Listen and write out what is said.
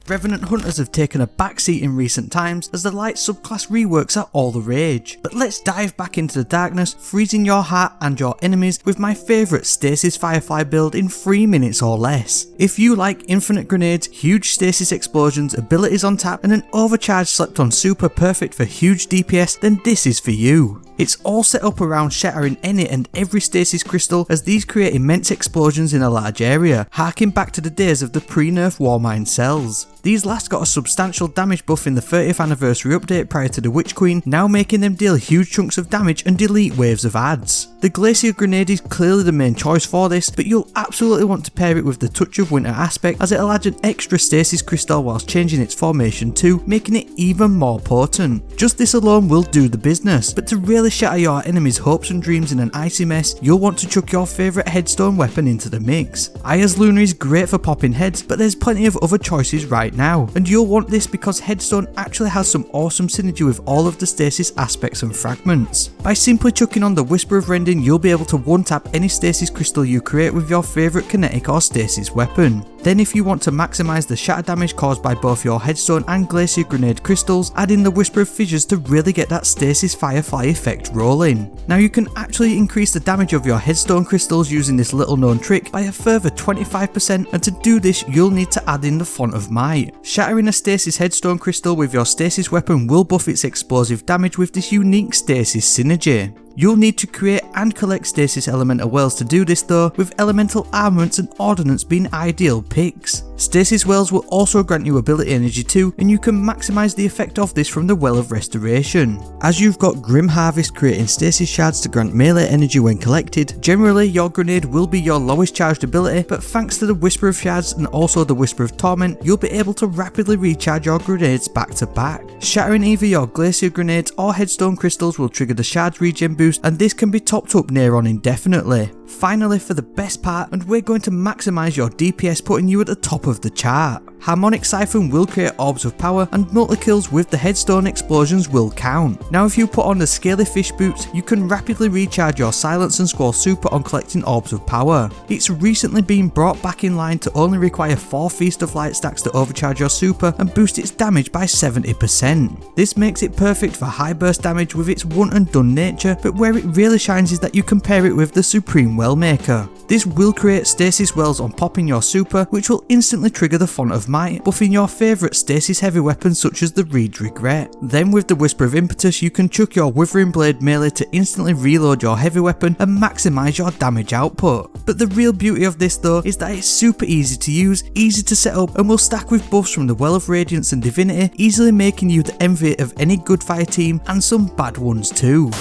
Revenant Hunters have taken a backseat in recent times as the light subclass reworks are all the rage, but let's dive back into the darkness, freezing your heart and your enemies with my favourite Stasis Firefly build in 3 minutes or less. If you like infinite grenades, huge stasis explosions, abilities on tap and an overcharged slept on super perfect for huge DPS, then this is for you. It's all set up around shattering any and every stasis crystal, as these create immense explosions in a large area, harking back to the days of the pre-nerf Warmind cells. These last got a substantial damage buff in the 30th anniversary update prior to the Witch Queen, now making them deal huge chunks of damage and delete waves of adds. The Glacier Grenade is clearly the main choice for this, but you'll absolutely want to pair it with the Touch of Winter aspect, as it'll add an extra stasis crystal whilst changing its formation too, making it even more potent. Just this alone will do the business, but to really shatter your enemies' hopes and dreams in an icy mess, you'll want to chuck your favourite headstone weapon into the mix. Aya's Lunar is great for popping heads, but there's plenty of other choices right now, and you'll want this because Headstone actually has some awesome synergy with all of the stasis aspects and fragments. By simply chucking on the Whisper of Rending, you'll be able to one-tap any stasis crystal you create with your favourite kinetic or stasis weapon. Then if you want to maximise the shatter damage caused by both your Headstone and Glacier Grenade crystals, add in the Whisper of Fissures to really get that Stasis Firefly effect rolling. Now you can actually increase the damage of your Headstone crystals using this little known trick by a further 25%, and to do this you'll need to add in the Font of Might. Shattering a Stasis Headstone crystal with your stasis weapon will buff its explosive damage with this unique stasis synergy. You'll need to create and collect stasis elemental wells to do this though, with elemental armaments and ordnance being ideal picks. Stasis wells will also grant you ability energy too, and you can maximise the effect of this from the Well of Restoration. As you've got Grim Harvest creating stasis shards to grant melee energy when collected, generally your grenade will be your lowest charged ability, but thanks to the Whisper of Shards and also the Whisper of Torment, you'll be able to rapidly recharge your grenades back to back. Shattering either your Glacier Grenades or Headstone crystals will trigger the shards regen boost, and this can be topped up near on indefinitely. Finally, for the best part, and we're going to maximise your DPS, putting you at the top of the chart. Harmonic Siphon will create orbs of power, and multi-kills with the Headstone explosions will count. Now if you put on the Scaly Fish boots, you can rapidly recharge your Silence and Squall super on collecting orbs of power. It's recently been brought back in line to only require 4 Feast of Light stacks to overcharge your super and boost its damage by 70%. This makes it perfect for high burst damage with its one and done nature, but where it really shines is that you can pair it with the Supreme Well Maker. This will create stasis wells on popping your super, which will instantly trigger the Font of Might, buffing your favourite stasis heavy weapons such as the Reed's Regret. Then with the Whisper of Impetus you can chuck your Withering Blade melee to instantly reload your heavy weapon and maximise your damage output. But the real beauty of this though is that it's super easy to use, easy to set up, and will stack with buffs from the Well of Radiance and Divinity, easily making you the envy of any good fire team and some bad ones too.